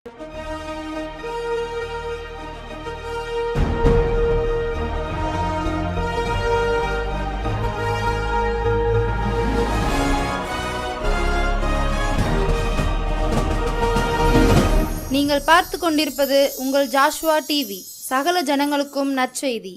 நீங்கள் பார்த்து கொண்டிருப்பது உங்கள் ஜாஷ்வா டிவி. சகல ஜனங்களுக்கும் நற்செய்தி.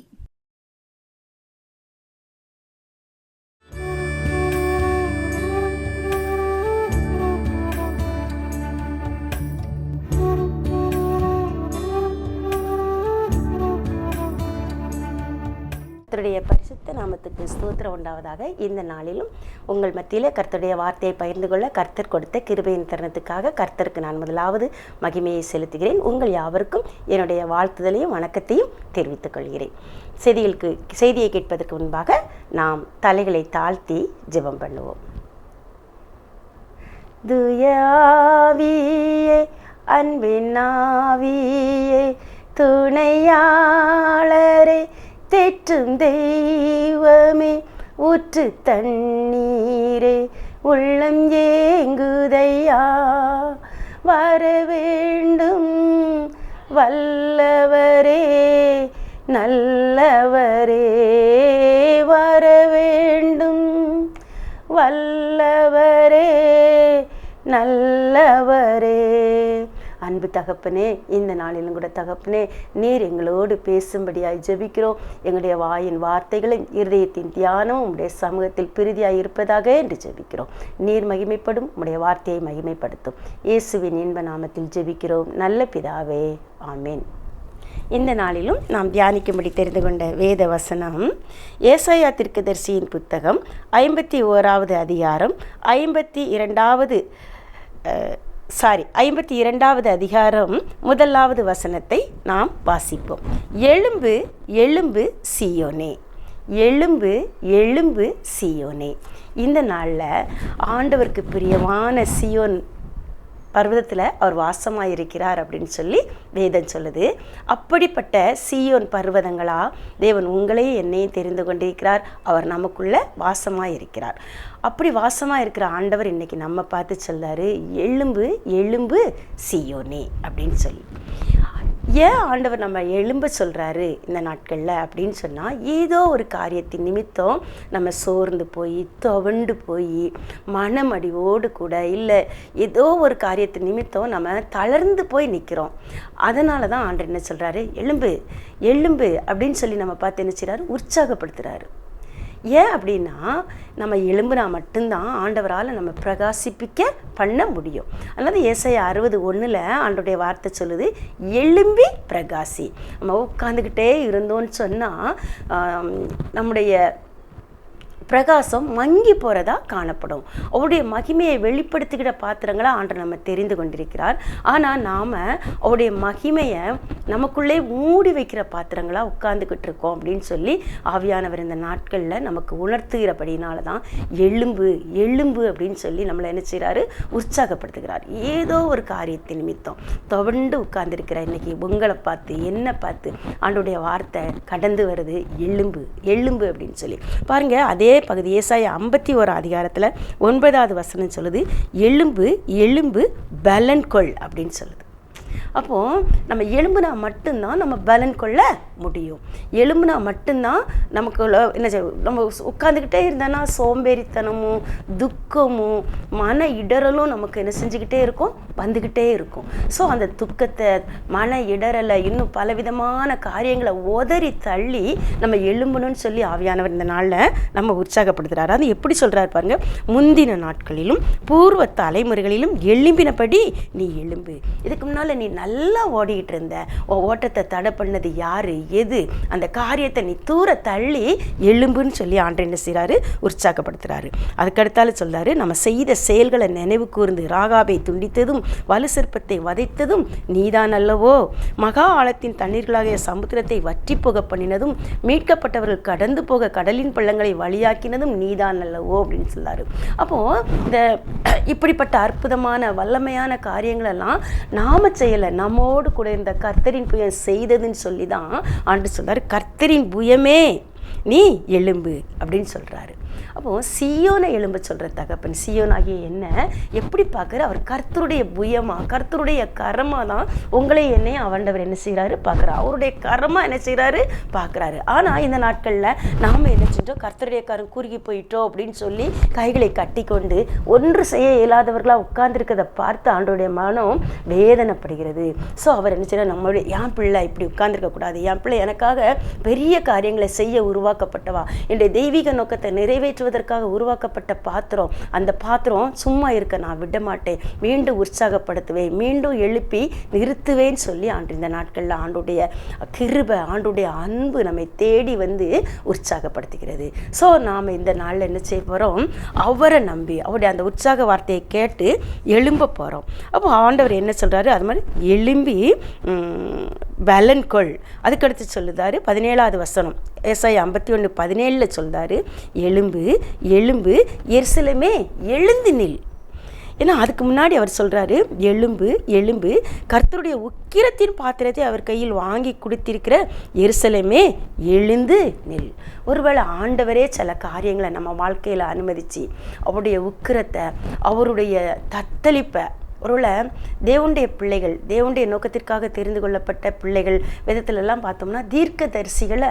கர்த்தருடைய பரிசுத்த நாமத்துக்கு ஸ்தோத்திரம் உண்டாவதாக. இந்த நாளிலும் உங்கள் மத்தியிலே கர்த்தருடைய வார்த்தையை பகிர்ந்து கொள்ள கர்த்தர் கொடுத்த கிருபையின் தருணத்துக்காக கர்த்தருக்கு நான் முதலாவது மகிமையை செலுத்துகிறேன். உங்கள் யாவருக்கும் என்னுடைய வாழ்த்துதலையும் வணக்கத்தையும் தெரிவித்துக் கொள்கிறேன். செய்தியை கேட்பதற்கு முன்பாக நாம் தலைகளை தாழ்த்தி ஜெபம் பண்ணுவோம். துயாவியே அன்பின் ஆவியே துணையாளரே தேற்றும் தெய்வமே ஊற்று தண்ணீரே உள்ளம் ஏங்குதையா வர வேண்டும் வல்லவரே நல்லவரே வர வேண்டும் வல்லவரே நல்லவரே. அன்பு தகப்பனே, இந்த நாளிலும் கூட தகப்பனே, நீர் எங்களோடு பேசும்படியாய் ஜெபிக்கிறோம். எங்களுடைய வாயின் வார்த்தைகளும் இருதயத்தின் தியானமும் உடைய சமூகத்தில் பிரீதியாய் இருப்பதாக என்று ஜெபிக்கிறோம். நீர் மகிமைப்படும், உடைய வார்த்தையை மகிமைப்படுத்தும். இயேசுவின் இன்ப நாமத்தில் ஜெபிக்கிறோம் நல்ல பிதாவே, ஆமேன். இந்த நாளிலும் நாம் தியானிக்கும்படி தெரிந்து கொண்ட வேத வசனம் ஏசாயா தீர்க்கதரிசியின் புத்தகம் 51வது அதிகாரம் 52வது அதிகாரம் 1வது வசனத்தை நாம் வாசிப்போம். எழும்பு எழும்பு சீயோனே, எழும்பு எழும்பு சீயோனே. இந்த நாளில் ஆண்டவருக்கு பிரியமான சீயோன் பர்வதத்தில் அவர் வாசமாயிருக்கிறார் அப்படின்னு சொல்லி வேதம் சொல்லுது. அப்படிப்பட்ட சீயோன் பர்வதங்களா தேவன் உங்களையும் என்னையும் தெரிந்து கொண்டிருக்கிறார். அவர் நமக்குள்ள வாசமாயிருக்கிறார். அப்படி வாசமாக இருக்கிற ஆண்டவர் இன்னைக்கு நம்ம பார்த்து சொல்றாரு, எழும்பு எழும்பு சீயோனே அப்படின்னு சொல்லி. ஏன் ஆண்டவர் நம்ம எழும்ப சொல்கிறாரு இந்த நாட்களில் அப்படின்னு சொன்னால், ஏதோ ஒரு காரியத்தின் நிமித்தம் நம்ம சோர்ந்து போய் துவண்டு போய் மனமடிவோடு கூட இல்லை ஏதோ ஒரு காரியத்தின் நிமித்தம் நம்ம தளர்ந்து போய் நிற்கிறோம். அதனால தான் ஆண்டவர் என்ன சொல்கிறாரு, எழும்பு எழும்பு அப்படின்னு சொல்லி நம்ம பார்த்து என்ன செய்கிறாரு, உற்சாகப்படுத்துகிறாரு. ஏன் அப்படின்னா, நம்ம எழும்புனா மட்டும்தான் ஆண்டவரால் நம்ம பிரகாசிப்பிக்க பண்ண முடியும். அதனால ஏசாயா 60:1 ஆண்டவருடைய வார்த்தை சொல்லுது, எழும்பி பிரகாசி. நம்ம உட்காந்துக்கிட்டே இருந்தோன்னு சொன்னால் நம்முடைய பிரகாசம் மங்கி போகிறதா காணப்படும். அவருடைய மகிமையை வெளிப்படுத்திக்கிற பாத்திரங்களை ஆண்டவர் நம்ம தெரிந்து கொண்டிருக்கிறார். ஆனால் நாம் அவருடைய மகிமையை நமக்குள்ளே மூடி வைக்கிற பாத்திரங்களாக உட்கார்ந்துக்கிட்டு இருக்கோம் அப்படின்னு சொல்லி ஆவியானவர் இந்த நாட்களில் நமக்கு உணர்த்துகிறபடினால தான் எழும்பு எழும்பு அப்படின்னு சொல்லி நம்மளை என்ன செய்கிறாரு, உற்சாகப்படுத்துகிறார். ஏதோ ஒரு காரியத்தின் நிமித்தம் தொடர்ந்து உட்கார்ந்துருக்கிற இன்னைக்கு உங்களை பார்த்து என்னை பார்த்து ஆண்டவருடைய வார்த்தை கடந்து வருது, எழும்பு எழும்பு அப்படின்னு சொல்லி பாருங்க. அதே பகுதி ஏசாயா 51 அதிகாரத்தில் 9வது வசனம் சொல்லுது, எழும்பு எழும்பு பலன் கொள் அப்படின்னு சொல்லுது. அப்போது நம்ம எழும்புனா மட்டும்தான் நம்ம பலன் கொள்ள முடியும். எழும்புனா மட்டும்தான் நமக்குள்ள என்ன நம்ம உட்காந்துக்கிட்டே இருந்தோன்னா சோம்பேறித்தனமும் துக்கமும் மன இடரலும் நமக்கு என்ன செஞ்சுக்கிட்டே இருக்கும், வந்துக்கிட்டே இருக்கும். ஸோ அந்த துக்கத்தை மன இடரலை இன்னும் பலவிதமான காரியங்களை உதறி தள்ளி நம்ம எழும்பணும்னு சொல்லி ஆவியானவர் இந்த நாளில் நம்ம உற்சாகப்படுத்துகிறார். அது எப்படி சொல்கிறாரு பாருங்க, முந்தின நாட்களிலும் பூர்வ தலைமுறைகளிலும் எழும்பினபடி நீ எழும்பு. இதுக்கு முன்னால் நீ நல்லா ஓடிக்கிட்டு இருந்த, ஓட்டத்தை தடை பண்ணது யாரு எது, அந்த காரியத்தை நீ தூர தள்ளி எழும்புன்னு சொல்லி ஆண்டவர் என்ன செய்கிறாரு, உற்சாகப்படுத்துகிறாரு. அதுக்கடுத்தாலும் சொல்றாரு, நம்ம செய்த செயல்களை நினைவு கூர்ந்து ராகாபை துண்டித்ததும் வலு சிற்பத்தை வதைத்ததும் நீதான் அல்லவோ, மகா ஆழத்தின் தண்ணீர்களாகிய சமுத்திரத்தை வற்றி போக பண்ணினதும் மீட்கப்பட்டவர்கள் கடந்து போக கடலின் பள்ளங்களை வழியாக்கினதும் நீதான் அல்லவோ அப்படின்னு சொல்லாரு. அப்போ இந்த இப்படிப்பட்ட அற்புதமான வல்லமையான காரியங்களெல்லாம் நாம செய்யலை, நம்மோடு கூட இருந்த கர்த்தரின் புயம் செய்ததுன்னு சொல்லி தான் ஆண்டு சொல்றாரு, கர்த்தரின் புயமே நீ எழும்பு அப்படின்னு சொல்றாரு. அப்போது சீயோனை எழும்ப சொல்கிற தகப்பன் சீயோனாகிய என்ன எப்படி பார்க்குற? அவர் கர்த்தருடைய புயமாக கர்த்தருடைய கரமாக தான் உங்களை என்னையும் ஆண்டவர் என்ன செய்கிறாரு பார்க்குறாரு. அவருடைய கரமாக என்ன செய்கிறாரு பார்க்குறாரு. ஆனால் இந்த நாட்களில் நாம் என்ன செஞ்சோம்? கர்த்தருடைய கரம் குறுகி போயிட்டோம் அப்படின்னு சொல்லி கைகளை கட்டி கொண்டு ஒன்று செய்ய இயலாதவர்களாக உட்கார்ந்துருக்கிறத பார்த்து ஆண்டவருடைய மனம் வேதனைப்படுகிறது. ஸோ அவர் என்ன செய்யறார்? நம்மளுடைய என் பிள்ளை இப்படி உட்கார்ந்துருக்கக்கூடாது, என் பிள்ளை எனக்காக பெரிய காரியங்களை செய்ய உருவாக்கப்பட்டவா, என்னுடைய தெய்வீக நோக்கத்தை நிறைவேற்றுவதற்காக உருவாக்கப்பட்ட பாத்திரம், அந்த பாத்திரம் சும்மா இருக்க நான் விட மாட்டேன், மீண்டும் உற்சாகப்படுத்துவேன், மீண்டும் எழுப்பி நிறுத்துவேன்னு சொல்லி இந்த நாட்களில் ஆண்டுடைய கிருபை ஆண்டுடைய அன்பு நம்மை தேடி வந்து உற்சாகப்படுத்துகிறது. ஸோ நாம் இந்த நாளில் என்ன செய்ய போகிறோம்? அவரை நம்பி அவருடைய அந்த உற்சாக வார்த்தையை கேட்டு எழும்ப போகிறோம். அப்போ ஆண்டவர் என்ன சொல்கிறாரு? அது மாதிரி எழும்பி பலன் கொள். அதுக்கடுத்து சொல்லுதாரு 17வது வசனம், ஏசாயா 51:17 சொல்றாரு, எழும்பு எழும்பு எருசலேமே எழுந்து நில். ஏன்னா அதுக்கு முன்னாடி அவர் சொல்கிறாரு, எழும்பு எழும்பு கர்த்தருடைய உக்கிரத்தின் பாத்திரத்தை அவர் கையில் வாங்கி குடித்திருக்கிற எருசலேமே எழுந்து நில். ஒருவேளை ஆண்டவரே சில காரியங்களை நம்ம வாழ்க்கையில் அனுமதிச்சு அவருடைய உக்கிரத்தை அவருடைய தத்தளிப்பை ஒருவேளை தேவனுடைய பிள்ளைகள் தேவனுடைய நோக்கத்திற்காக தெரிந்து கொள்ளப்பட்ட பிள்ளைகள் விதத்துலலாம் பார்த்தோம்னா தீர்க்கதரிசிகளை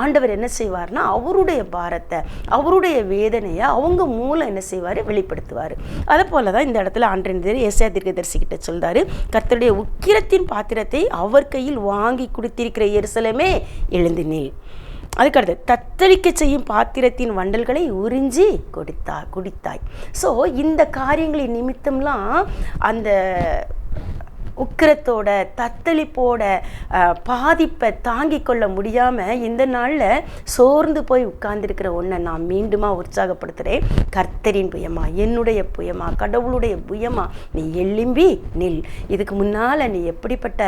ஆண்டவர் என்ன செய்வார்னா அவருடைய பாரத்தை அவருடைய வேதனையை அவங்க மூலம் என்ன செய்வார்? வெளிப்படுத்துவார். அதை போல தான் இந்த இடத்துல ஆண்டவர் ஏசாயா தீர்க்கதரிசிக்கிட்ட சொல்றாரு, கர்த்தருடைய உக்கிரத்தின் பாத்திரத்தை அவர் கையில் வாங்கி குடித்திருக்கிற எருசலேமே எழுந்து நில். அதுக்கடுத்து தத்தளிக்க செய்யும் பாத்திரத்தின் வண்டல்களை உறிஞ்சி குடித்தாய். ஸோ இந்த காரியங்களின் நிமித்தம்லாம் அந்த உக்கிரத்தோட தத்தளிப்போட பாதிப்பை தாங்கி கொள்ள முடியாமல் இந்த நாளில் சோர்ந்து போய் உட்கார்ந்துருக்கிற ஒன்றை நான் மீண்டுமா உற்சாகப்படுத்துகிறேன். கர்த்தரின் புயமா, என்னுடைய புயமா, கடவுளுடைய புயமா, நீ எழும்பி நில். இதுக்கு முன்னால் நீ எப்படிப்பட்ட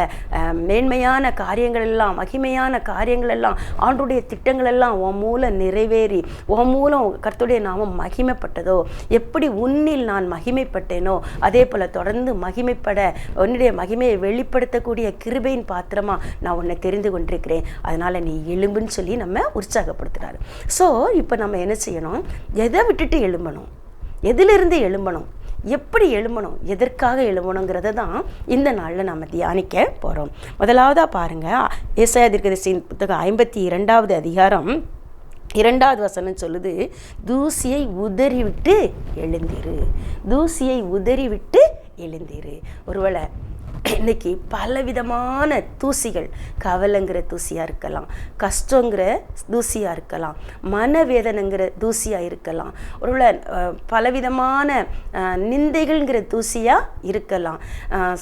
மேன்மையான காரியங்கள் எல்லாம் மகிமையான காரியங்கள் எல்லாம் ஆண்டுடைய திட்டங்கள் எல்லாம் உன் மூலம் நிறைவேறி உன் மூலம் கர்த்தருடைய நாமம் மகிமைப்பட்டதோ, எப்படி உன்னில் நான் மகிமைப்பட்டேனோ அதே போல் தொடர்ந்து மகிமைப்பட உன்னுடைய மகிமையை வெளிப்படுத்தக்கூடிய கிருபையின் பாத்திரமா நான் உன்னை தெரிந்து கொண்டிருக்கிறேன், அதனால நீ எழும்புன்னு சொல்லி நம்ம உற்சாகப்படுத்துறாரு. ஸோ இப்போ நம்ம என்ன செய்யணும்? எதை விட்டுட்டு எழும்பணும், எதிலிருந்து எழும்பணும், எப்படி எழும்பணும், எதற்காக எழும்பணுங்கிறத தான் இந்த நாளில் நம்ம தியானிக்க போகிறோம். முதலாவதாக பாருங்கள், ஏசாயா தீர்க்கதரிசியின் புத்தகம் 52வது அதிகாரம் 2வது வசனம் சொல்லுது, தூசியை உதறிவிட்டு எழுந்திரு, தூசியை உதறிவிட்டு எழுந்திரு. ஒருவேளை இன்னைக்கு பலவிதமான தூசிகள், கவலைங்கிற தூசியாக இருக்கலாம், கஷ்டங்கிற தூசியாக இருக்கலாம், மனவேதனைங்கிற தூசியாக இருக்கலாம், ஒருவேளை பலவிதமான நிந்தைகள்ங்கிற தூசியாக இருக்கலாம்,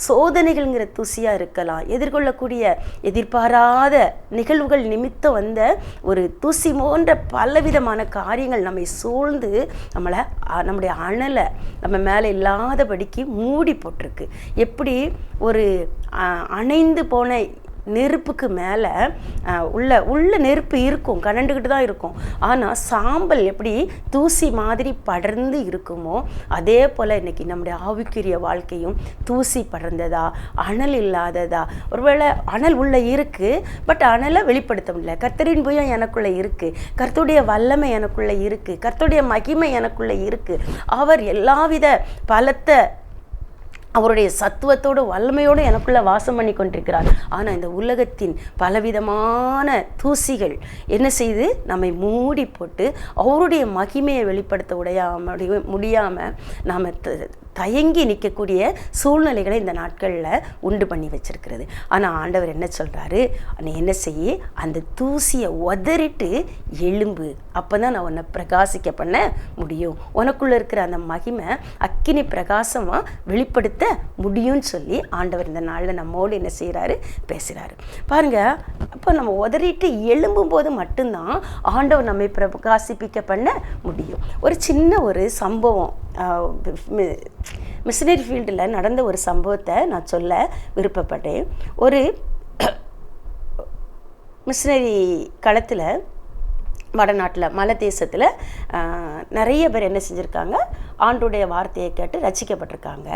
சோதனைகள்ங்கிற தூசியாக இருக்கலாம், எதிர்கொள்ளக்கூடிய எதிர்பாராத நிகழ்வுகள் நிமித்தம் வந்த ஒரு தூசி போன்ற பலவிதமான காரியங்கள் நம்மை சூழ்ந்து நம்முடைய அனலை நம்ம மேலே இல்லாதபடிக்கு மூடி போட்டிருக்கு. எப்படி ஒரு அணைந்து போன நெருப்புக்கு மேலே உள்ள நெருப்பு இருக்கும், கனண்டுக்கிட்டு தான் இருக்கும், ஆனால் சாம்பல் எப்படி தூசி மாதிரி படர்ந்து இருக்குமோ அதே போல் இன்றைக்கி நம்முடைய ஆவிக்குரிய வாழ்க்கையும் தூசி படர்ந்ததா, அனல் இல்லாததா. ஒருவேளை அனல் உள்ளே இருக்குது, பட் அனலை வெளிப்படுத்த முடியல. கர்த்தரின் புயம் எனக்குள்ளே இருக்குது, கர்த்தருடைய வல்லமை எனக்குள்ளே இருக்குது, கர்த்தருடைய மகிமை எனக்குள்ளே இருக்குது, அவர் எல்லாவித பலத்த அவருடைய சத்துவத்தோடு வல்லமையோடு எனக்குள்ளே வாசம் பண்ணி கொண்டிருக்கிறார். ஆனால் இந்த உலகத்தின் பலவிதமான தூசிகள் என்ன செய்து நம்மை மூடி போட்டு அவருடைய மகிமையை வெளிப்படுத்த முடியாமல் நாம் தயங்கி நிற்கக்கூடிய சூழ்நிலைகளை இந்த நாட்களில் உண்டு பண்ணி வச்சிருக்கிறது. ஆனால் ஆண்டவர் என்ன சொல்கிறாரு? நீ என்ன செய்ய, அந்த தூசியை உதறிட்டு எலும்பு, அப்போ தான் நான் உன்னை பிரகாசிக்க பண்ண முடியும், உனக்குள்ளே இருக்கிற அந்த மகிமை அக்கினி பிரகாசமாக வெளிப்படுத்த முடியும்னு சொல்லி ஆண்டவர் இந்த நாளில் நம்மோடு என்ன செய்கிறாரு? பேசுகிறாரு. பாருங்கள், அப்போ நம்ம உதறிட்டு எழும்பும் போது மட்டும்தான் ஆண்டவர் நம்மை பிரகாசிப்பிக்க பண்ண முடியும். ஒரு சின்ன ஒரு சம்பவம் மிஷனரி ஃபீல்டில் நடந்த ஒரு சம்பவத்தை நான் சொல்ல விருப்பப்பட்டேன். ஒரு மிஷனரி களத்தில் வடநாட்டில் மலை தேசத்தில் நிறைய பேர் என்ன செஞ்சுருக்காங்க? ஆண்டுடைய வார்த்தையை கேட்டு ரட்சிக்கப்பட்டிருக்காங்க.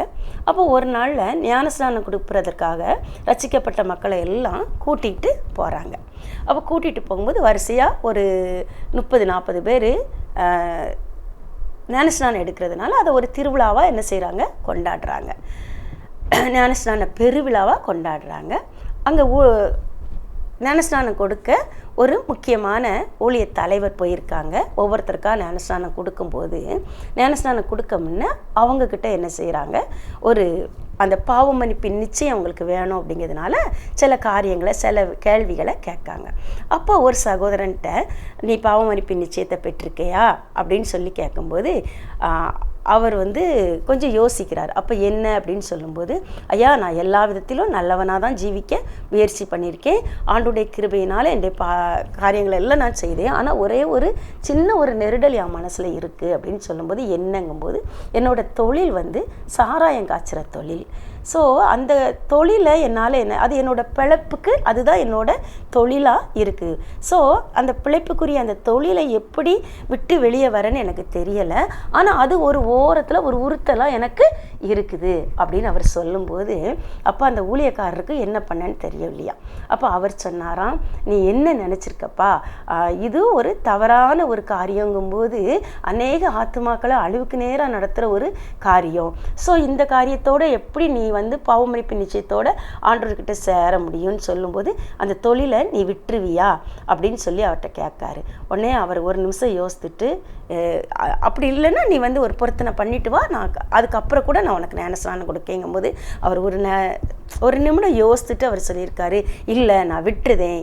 அப்போ ஒரு நாளில் ஞானஸ்நானம் கொடுப்பதற்காக ரட்சிக்கப்பட்ட மக்களை எல்லாம் கூட்டிகிட்டு போகிறாங்க. அப்போ கூட்டிகிட்டு போகும்போது வரிசையாக ஒரு 30-40 பேர் ஞானஸ்நானம் எடுக்கிறதுனால அதை ஒரு திருவிழாவாக என்ன செய்கிறாங்க, கொண்டாடுறாங்க. ஞானஸ்நான பெருவிழாவாக கொண்டாடுறாங்க. அங்கே ஞானஸ்நானம் கொடுக்க ஒரு முக்கியமான ஊழிய தலைவர் போயிருக்காங்க. ஒவ்வொருத்தருக்காக ஞானஸ்நானம் கொடுக்கும்போது ஞானஸ்நானம் கொடுக்க முன்னே அவங்கக்கிட்ட என்ன செய்கிறாங்க, ஒரு அந்த பாவ மன்னிப்பின் நிச்சயம் அவங்களுக்கு வேணும் அப்படிங்கிறதுனால சில காரியங்களை சில கேள்விகளை கேட்காங்க. அப்போ ஒரு சகோதரன்ட்ட நீ பாவ மன்னிப்பின் நிச்சயத்தை பெற்றிருக்கையா அப்படின்னு சொல்லி கேட்கும்போது அவர் கொஞ்சம் யோசிக்கிறார். அப்போ என்ன அப்படின்னு சொல்லும்போது, ஐயா நான் எல்லா விதத்திலும் நல்லவனாக தான் ஜீவிக்க முயற்சி பண்ணியிருக்கேன், ஆண்டுடைய கிருபையினால் என்னுடைய காரியங்களை எல்லாம் நான் செய்தேன், ஆனால் ஒரே ஒரு சின்ன ஒரு நெருடல் என் மனசில் இருக்குது அப்படின்னு சொல்லும்போது, என்னங்கும்போது என்னோடய தொழில் சாராயம் காய்ச்சுற தொழில். ஸோ அந்த தொழிலை என்னால் அது என்னோடய பிழைப்புக்கு அதுதான் என்னோடய தொழிலாக இருக்குது. ஸோ அந்த பிழைப்புக்குரிய அந்த தொழிலை எப்படி விட்டு வெளியே வரேன்னு எனக்கு தெரியலை, ஆனால் அது ஒரு ஓரத்தில் ஒரு உறுத்தலாக எனக்கு இருக்குது அப்படின்னு அவர் சொல்லும்போது, அப்போ அந்த ஊழியக்காரருக்கு என்ன பண்ணேன்னு தெரியலையா. அப்போ அவர் சொன்னாராம், நீ என்ன நினச்சிருக்கப்பா, இது ஒரு தவறான ஒரு காரியங்கும்போது அநேக ஆத்துமாக்களை அழிவுக்கு நேராக நடத்துகிற ஒரு காரியம். ஸோ இந்த காரியத்தோடு எப்படி நீ பாவமன்னிப்பு நிச்சயத்தோட ஆண்டவர்கிட்ட சேர முடியும்னு சொல்லும்போது, அந்த தொழிலை நீ விட்டுருவியா அப்படின்னு சொல்லி அவர்கிட்ட கேட்காரு. உடனே அவர் ஒரு நிமிஷம் யோசித்துட்டு, அப்படி இல்லைன்னா நீ ஒரு பொருத்தனை பண்ணிட்டு வா, நான் அதுக்கப்புறம் கூட நான் உனக்கு ஞானஸ்நானம் கொடுக்கங்கும்போது அவர் ஒரு நிமிடம் யோசித்துட்டு அவர் சொல்லியிருக்காரு, இல்லை நான் விட்டுருதேன்,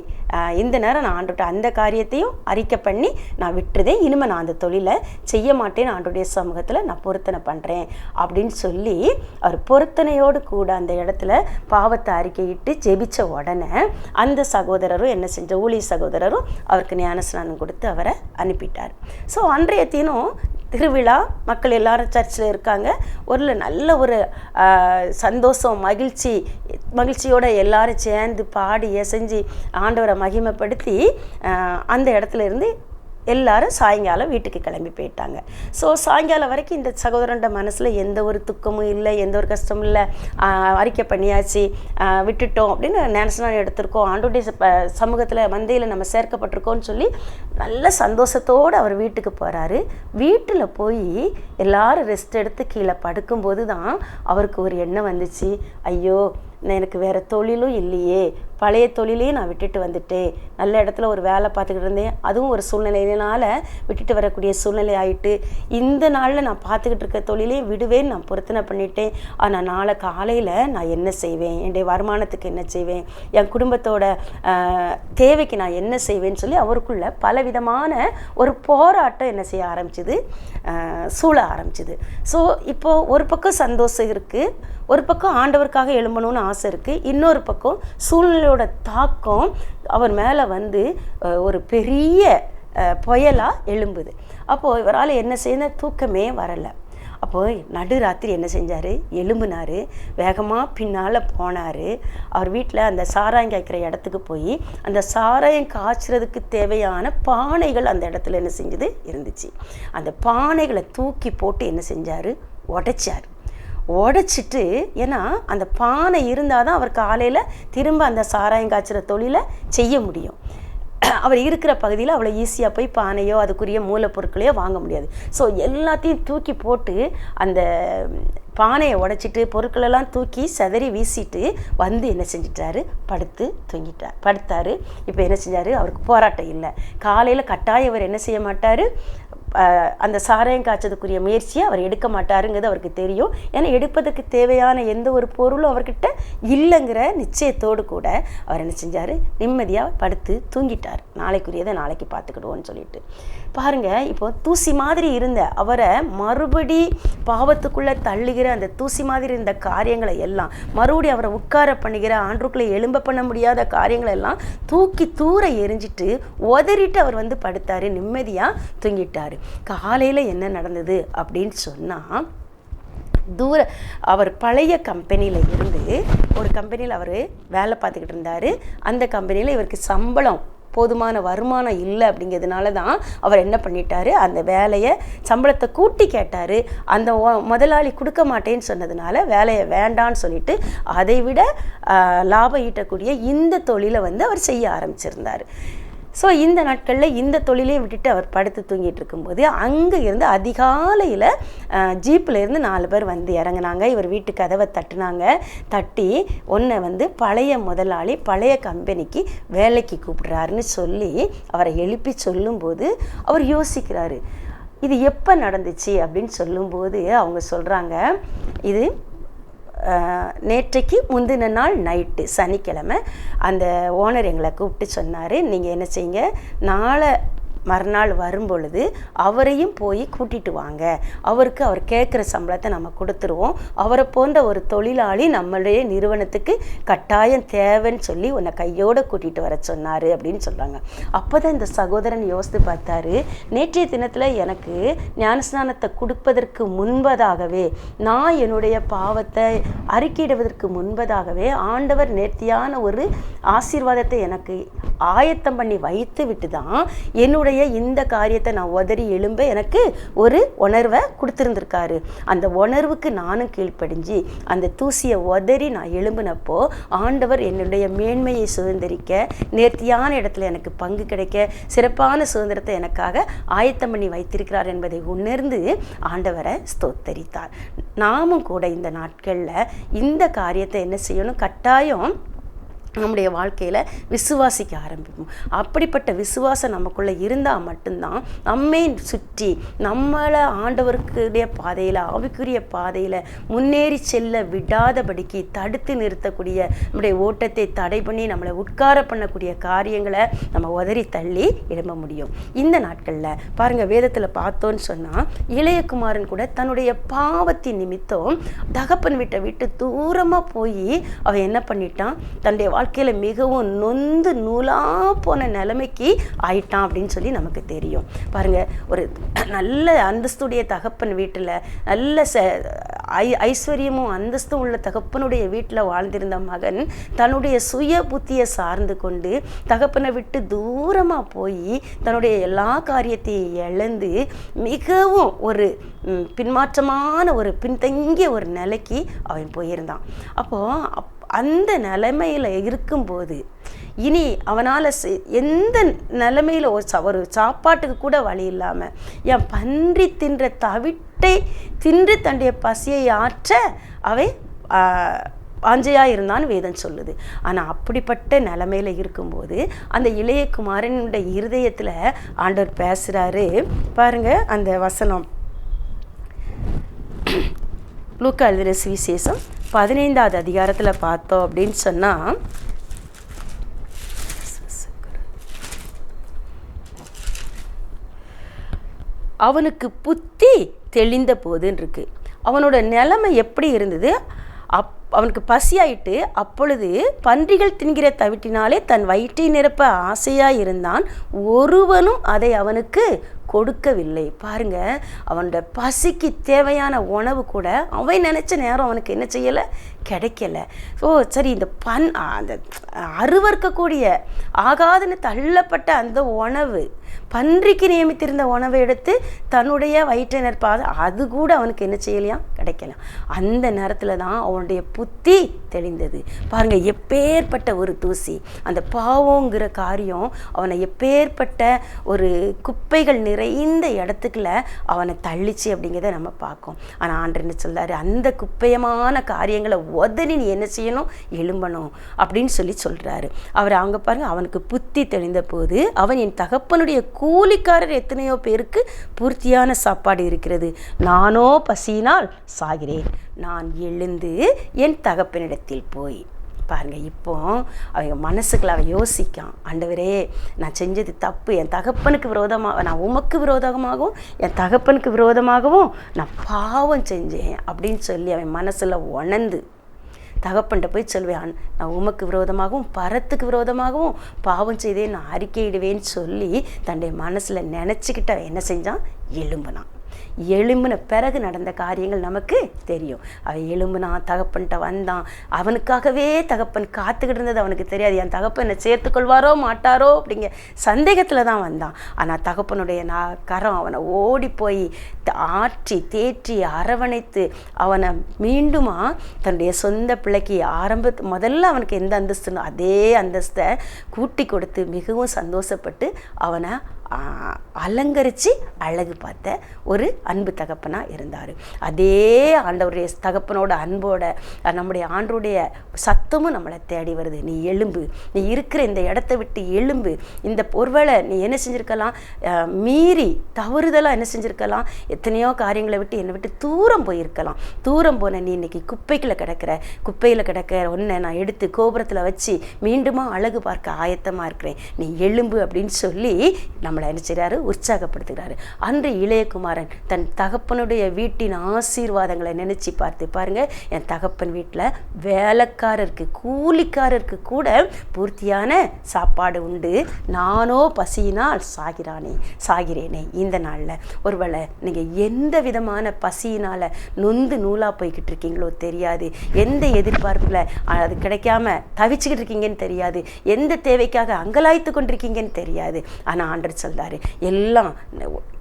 இந்த நேரம் நான் ஆண்டுகிட்ட அந்த காரியத்தையும் அறிக்கை பண்ணி நான் விட்டுருதேன், இனிமேல் நான் அந்த தொழிலை செய்ய மாட்டேன்னு ஆண்டுடைய சமூகத்தில் நான் பொருத்தனை பண்ணுறேன் அப்படின்னு சொல்லி அவர் பொருத்தனையோடு கூட அந்த இடத்துல பாவத்தை அறிக்கையிட்டு ஜெபிச்ச உடனே அந்த சகோதரரும் என்ன செஞ்ச ஊழிய சகோதரரும் அவருக்கு ஞானஸ்நானம் கொடுத்து அவரை அனுப்பிட்டார். ஸோ அன்றைய தினம் திருவிழா, மக்கள் எல்லாரும் சர்ச்சில் இருக்காங்க, ஒரு நல்ல ஒரு சந்தோஷம் மகிழ்ச்சியோடு எல்லாரும் சேர்ந்து பாடி எசைஞ்சு ஆண்டவரை மகிமைப்படுத்தி அந்த இடத்துல இருந்து எல்லாரும் சாயங்காலம் வீட்டுக்கு கிளம்பி போயிட்டாங்க. ஸோ சாயங்காலம் வரைக்கும் இந்த சகோதரனோட மனசில் எந்த ஒரு துக்கமும் இல்லை, எந்த ஒரு கஷ்டமும் இல்லை, அறிக்கை பண்ணியாச்சு, விட்டுட்டோம் அப்படின்னு ஞானஸ்நானம் எடுத்திருக்கோம், ஆண்டோடைய சமூகத்தில் மந்தையில் நம்ம சேர்க்கப்பட்டிருக்கோம்னு சொல்லி நல்ல சந்தோஷத்தோடு அவர் வீட்டுக்கு போகிறாரு. வீட்டில் போய் எல்லாரும் ரெஸ்ட் எடுத்து கீழே படுக்கும்போது தான் அவருக்கு ஒரு எண்ணம் வந்துச்சு, ஐயோ எனக்கு வேறு தொழிலும் இல்லையே, பழைய தொழிலையும் நான் விட்டுட்டு வந்துட்டேன், நல்ல இடத்துல ஒரு வேலை பார்த்துக்கிட்டு இருந்தேன், அதுவும் ஒரு சூழ்நிலையினால் விட்டுட்டு வரக்கூடிய சூழ்நிலை ஆகிட்டு, இந்த நாளில் நான் பார்த்துக்கிட்டு இருக்க தொழிலையும் விடுவேன்னு நான் பொருத்தனை பண்ணிட்டேன், ஆனால் நாளை காலையில் நான் என்ன செய்வேன், என்னுடைய வருமானத்துக்கு என்ன செய்வேன், என் குடும்பத்தோட தேவைக்கு நான் என்ன செய்வேன்னு சொல்லி அவருக்குள்ள பலவிதமான ஒரு போராட்டம் என்ன செய்ய ஆரம்பிச்சுது, சூழ ஆரம்பிச்சுது. ஸோ இப்போது ஒரு பக்கம் சந்தோஷம் இருக்குது, ஒரு பக்கம் ஆண்டவருக்காக எழும்பணும்னு ஆசை இருக்குது, இன்னொரு பக்கம் சூழ்நிலையோட தாக்கம் அவர் மேலே ஒரு பெரிய புயலாக எழும்புது. அப்போது இவரால் என்ன செய்ய தூக்கமே வரலை. அப்போது நடுராத்திரி என்ன செஞ்சார், எழும்புனார், வேகமாக பின்னால் போனார். அவர் வீட்டில் அந்த சாராயம் காய்க்கிற இடத்துக்கு போய் அந்த சாராயம் காய்ச்சறதுக்கு தேவையான பானைகள் அந்த இடத்துல என்ன செஞ்சது இருந்துச்சு. அந்த பானைகளை தூக்கி போட்டு என்ன செஞ்சார், உடைச்சிட்டு, ஏன்னா அந்த பானை இருந்தால் தான் அவர் காலையில் திரும்ப அந்த சாராயம் காய்ச்சுற தொழிலை செய்ய முடியும். அவர் இருக்கிற பகுதியில் அவ்வளோ ஈஸியாக போய் பானையோ அதுக்குரிய மூலப்பொருட்களையோ வாங்க முடியாது. ஸோ எல்லாத்தையும் தூக்கி போட்டு அந்த பானையை உடைச்சிட்டு பொருட்களெல்லாம் தூக்கி சிதறி வீசிட்டு என்ன செஞ்சிட்டாரு, படுத்தார். இப்போ என்ன செஞ்சார், அவருக்கு போராட்டம் இல்லை. காலையில் கட்டாயம் அவர் என்ன செய்ய மாட்டார், அந்த சாராயம் காய்ச்சதுக்குரிய முயற்சியை அவர் எடுக்க மாட்டாருங்கிறது அவருக்கு தெரியும். ஏன்னா எடுப்பதற்கு தேவையான எந்த ஒரு பொருளும் அவர்கிட்ட இல்லைங்கிற நிச்சயத்தோடு கூட அவர் என்ன செஞ்சார், நிம்மதியாக படுத்து தூங்கிட்டார். நாளைக்குரியதை நாளைக்கு பார்த்துக்கிடுவோன்னு சொல்லிட்டு. பாருங்கள், இப்போ தூசி மாதிரி இருந்த அவரை மறுபடி பாவத்துக்குள்ளே தள்ளுகிற அந்த தூசி மாதிரி இருந்த காரியங்களை எல்லாம் மறுபடியும் அவரை உட்கார பண்ணுகிற ஆண்டுக்குள்ளே எழும்ப பண்ண முடியாத காரியங்களை எல்லாம் தூக்கி தூர எரிஞ்சிட்டு உதறிட்டு அவர் படுத்தார், நிம்மதியாக தூங்கிட்டார். காலையில் என்ன நடந்தது அப்படின்னு சொன்னால், அவர் பழைய கம்பெனியில் இருந்து ஒரு கம்பெனியில் அவர் வேலை பார்த்துக்கிட்டு இருந்தார். அந்த கம்பெனியில் இவருக்கு சம்பளம் போதுமான வருமானம் இல்லை அப்படிங்கிறதுனால தான் அவர் என்ன பண்ணிட்டார், அந்த வேலையை சம்பளத்தை கூட்டி கேட்டார். அந்த முதலாளி கொடுக்க மாட்டேன்னு சொன்னதுனால வேலையை வேண்டான்னு சொல்லிட்டு அதை விட லாபம் ஈட்டக்கூடிய இந்த தொழிலை அவர் செய்ய ஆரம்பிச்சிருந்தார். ஸோ இந்த நாட்களில் இந்த தொழிலே விட்டுட்டு அவர் படுத்து தூங்கிட்டு இருக்கும்போது அங்கே இருந்து அதிகாலையில் ஜீப்பில் இருந்து 4 பேர் வந்து இறங்குனாங்க. இவர் வீட்டு கதவை தட்டி ஒன்றை வந்து பழைய முதலாளி பழைய கம்பெனிக்கு வேலைக்கு கூப்பிடுறாருன்னு சொல்லி அவரை எழுப்பி சொல்லும்போது அவர் யோசிக்கிறாரு, இது எப்போ நடந்துச்சு அப்படின்னு சொல்லும்போது அவங்க சொல்கிறாங்க, இது நேற்றைக்கு முந்தின நாள் நைட்டு சனிக்கிழமை அந்த ஓனர் எங்களை கூப்பிட்டு சொன்னார், நீங்கள் என்ன செய்யுங்க, நாளை மறுநாள் வரும்பொழுது அவரையும் போய் கூட்டிகிட்டு வாங்க, அவருக்கு அவர் கேட்குற சம்பளத்தை நம்ம கொடுத்துருவோம், அவரை போன்ற ஒரு தொழிலாளி நம்மளுடைய நிறுவனத்துக்கு கட்டாயம் தேவைன்னு சொல்லி உன்னை கையோடு கூட்டிகிட்டு வர சொன்னார் அப்படின்னு சொல்கிறாங்க. அப்போ தான் இந்த சகோதரன் யோசித்து பார்த்தாரு, நேற்றைய தினத்தில் எனக்கு ஞானஸ்நானத்தை கொடுப்பதற்கு முன்பதாகவே, நான் என்னுடைய பாவத்தை அறிக்கையிடுவதற்கு முன்பதாகவே ஆண்டவர் நேர்த்தியான ஒரு ஆசீர்வாதத்தை எனக்கு ஆயத்தம் பண்ணி வைத்து விட்டு தான் என்னுடைய இந்த காரியத்தை நான் உதறி எழும்ப எனக்கு ஒரு உணர்வை கொடுத்துருந்துருக்காரு. அந்த உணர்வுக்கு நானும் கீழ்ப்படிஞ்சு அந்த தூசியை உதறி நான் எழும்பினப்போ ஆண்டவர் என்னுடைய மேன்மையை சுதந்திரிக்க, நேர்த்தியான இடத்துல எனக்கு பங்கு கிடைக்க, சிறப்பான சுதந்திரத்தை எனக்காக ஆயத்தம் பண்ணி வைத்திருக்கிறார் என்பதை உணர்ந்து ஆண்டவரை ஸ்தோத்தரித்தார். நாமும் கூட இந்த நாட்களில் இந்த காரியத்தை என்ன செய்யணும், கட்டாயம் நம்முடைய வாழ்க்கையில் விசுவாசிக்க ஆரம்பிப்போம். அப்படிப்பட்ட விசுவாசம் நமக்குள்ளே இருந்தால் மட்டும்தான் நம்மை சுற்றி நம்மளை ஆண்டவருக்குடைய பாதையில் ஆவிக்குரிய பாதையில் முன்னேறி செல்ல விடாதபடிக்கு தடுத்து நிறுத்தக்கூடிய நம்முடைய ஓட்டத்தை தடை பண்ணி நம்மளை உட்கார பண்ணக்கூடிய காரியங்களை நம்ம உதறி தள்ளி எழும்ப முடியும். இந்த நாட்களில் பாருங்கள், வேதத்தில் பார்த்தோன்னு சொன்னால் இளையகுமாரன் கூட தன்னுடைய பாவத்தின் நிமித்தம் தகப்பன் வீட்டை விட்டு தூரமாக போய் அவன் என்ன பண்ணிட்டான், தன்னுடைய வாழ்க்கையில் மிகவும் நொந்து நூலாக போன நிலைமைக்கு ஆயிட்டான் அப்படின்னு சொல்லி நமக்கு தெரியும். பாருங்கள், ஒரு நல்ல அந்தஸ்துடைய தகப்பன் வீட்டில் நல்ல ஐஸ்வர்யமும் அந்தஸ்தும் உள்ள தகப்பனுடைய வீட்டில் வாழ்ந்திருந்த மகன் தன்னுடைய சுய புத்தியை சார்ந்து கொண்டு தகப்பனை விட்டு தூரமாக போய் தன்னுடைய எல்லா காரியத்தையும் இழந்து மிகவும் ஒரு பின்மாற்றமான ஒரு பின்தங்கிய ஒரு நிலைக்கு அவன் போயிருந்தான். அப்போது அந்த நிலைமையில் இருக்கும்போது இனி அவனால் எந்த நிலைமையில் ஒரு சாப்பாட்டுக்கு கூட வழி இல்லாமல் என் பன்றி தின்ற தவிட்டை தின்று தன்னுடைய பசியை ஆற்ற அவை வாஞ்சையாக இருந்தான்னு வேதம் சொல்லுது. ஆனால் அப்படிப்பட்ட நிலைமையில் இருக்கும்போது அந்த இளையகுமாரனுடைய இருதயத்தில் ஆண்டவர் பேசுகிறாரு. பாருங்கள், அந்த வசனம் லூக்கா எழுதின சுவிசேஷம் 15வது அதிகாரத்தில் பார்த்தோம் அப்படின்னு சொன்னால், அவனுக்கு புத்தி தெளிந்த போதுன்னு இருக்கு. அவனோட நிலைமை எப்படி இருந்தது, அவனுக்கு பசியாயிட்டு அப்பொழுது பன்றிகள் தின்கிற தவிட்டினாலே தன் வயிற்றை நிரப்ப ஆசையாக இருந்தான், ஒருவனும் அதை அவனுக்கு கொடுக்கவில்லை. பாருங்க, அவனோட பசிக்கு தேவையான உணவு கூட அவன் நினச்ச நேரம் அவனுக்கு என்ன செய்யலை, கிடைக்கல. ஸோ சரி, இந்த அந்த அருவறுக்கக்கூடிய ஆகாதுன்னு தள்ளப்பட்ட அந்த உணவு, பன்றிக்கு நியமித்திருந்த உணவை எடுத்து தன்னுடைய வயிற்றை நிற்பாது, அது கூட அவனுக்கு என்ன செய்யலையாம், கிடைக்கலாம். அந்த நேரத்தில் தான் அவனுடைய புத்தி தெளிந்தது. பாருங்க, எப்பேற்பட்ட ஒரு தூசி, அந்த பாவங்கிற காரியம் அவனை எப்பேற்பட்ட ஒரு குப்பைகள் நிறைந்த இடத்துக்குள்ள அவனை தள்ளிச்சு அப்படிங்கிறத நம்ம பார்க்கோம். ஆனால் ஆண்டவர் என்ன சொல்றாரு, அந்த குப்பையமான காரியங்களை உதறி நீ என்ன செய்யணும், எழும்பணும் அப்படின்னு சொல்லி சொல்றாரு. அவர் அவங்க பாருங்க, அவனுக்கு புத்தி தெளிந்த போது அவன், என் தகப்பனுடைய கூலிக்காரர் எத்தனையோ பேருக்கு பூர்த்தியான சாப்பாடு இருக்கிறது, நானோ பசியினால் சாகிறேன், நான் எழுந்து என் தகப்பனிடத்தில் போய். பாருங்க, இப்போ அவங்க மனசுக்குள்ள அவன் யோசிக்கான், ஆண்டவரே நான் செஞ்சது தப்பு, என் தகப்பனுக்கு விரோதமாக, நான் உமக்கு விரோதமாகவும் என் தகப்பனுக்கு விரோதமாகவும் நான் பாவம் செஞ்சேன் அப்படின்னு சொல்லி அவன் மனசில் உணர்ந்து தகப்பன்கிட்ட போய் சொல்வேன், நான் உமக்கு விரோதமாகவும் பரத்துக்கு விரோதமாகவும் பாவம் செய்தேன், நான் அறிக்கையிடுவேன்னு சொல்லி தன்னுடைய மனசில் நினச்சிக்கிட்டு அவன் என்ன செஞ்சான், எழும்பினான். எழும்பின பிறகு நடந்த காரியங்கள் நமக்கு தெரியும். அவன் எழும்புனா, தகப்பன்கிட்ட வந்தான். அவனுக்காகவே தகப்பன் காத்துக்கிட்டு இருந்தது அவனுக்கு தெரியாது. என் தகப்பன் என்னை சேர்த்துக்கொள்வாரோ மாட்டாரோ அப்படிங்க சந்தேகத்தில் தான் வந்தான். ஆனால் தகப்பனுடைய கரம் அவனை ஓடி போய் ஆற்றி தேற்றி அரவணைத்து அவனை மீண்டுமா தன்னுடைய சொந்த பிள்ளைக்கு முதல்ல அவனுக்கு எந்த அந்தஸ்துனோ அதே அந்தஸ்தை கூட்டி கொடுத்து மிகவும் சந்தோஷப்பட்டு அவனை அலங்கரித்து அழகு பார்த்த ஒரு அன்பு தகப்பனாக இருந்தார். அதே ஆண்டவருடைய தகப்பனோட அன்போட நம்முடைய ஆண்டவருடைய சத்தமும் நம்மளை தேடி வருது. நீ எழும்பு, நீ இருக்கிற இந்த இடத்த விட்டு எழும்பு. இந்த ஒருவேளை நீ என்ன செஞ்சுருக்கலாம், மீறி தவறுதலாக என்ன செஞ்சுருக்கலாம், எத்தனையோ காரியங்களை விட்டு என்னை விட்டு தூரம் போயிருக்கலாம். தூரம் போன நீ இன்னைக்கு குப்பையில் கிடக்கிற ஒன்றை நான் எடுத்து கோபுரத்தில் வச்சு மீண்டுமா அழகு பார்க்க ஆயத்தமாக இருக்கிறேன், நீ எழும்பு அப்படின்னு சொல்லி நம்மளை என்ன செய்கிறாரு, உற்சாகப்படுத்துகிறாரு. அன்று இளையகுமாரன் தன் தகப்பனுடைய வீட்டின் ஆசீர்வாதங்களை நினைச்சு பார்த்து பாருங்க, என் தகப்பன் வீட்டில் வேலைக்காரருக்கு கூலிக்காரருக்கு கூட பூர்த்தியான சாப்பாடு உண்டு, நானோ பசியினால் சாகிறேனே. இந்த நாளில் ஒருவேளை நீங்கள் எந்த விதமான பசியினால் நொந்து நூலாக போய்கிட்டு இருக்கீங்களோ தெரியாது, எந்த எதிர்பார்ப்பில் அது கிடைக்காம தவிச்சுக்கிட்டு இருக்கீங்கன்னு தெரியாது, எந்த தேவைக்காக அங்கலாய்த்து கொண்டிருக்கீங்கன்னு தெரியாது. ஆனால் ஆண்டவர் சொல்றாரு, எல்லாம்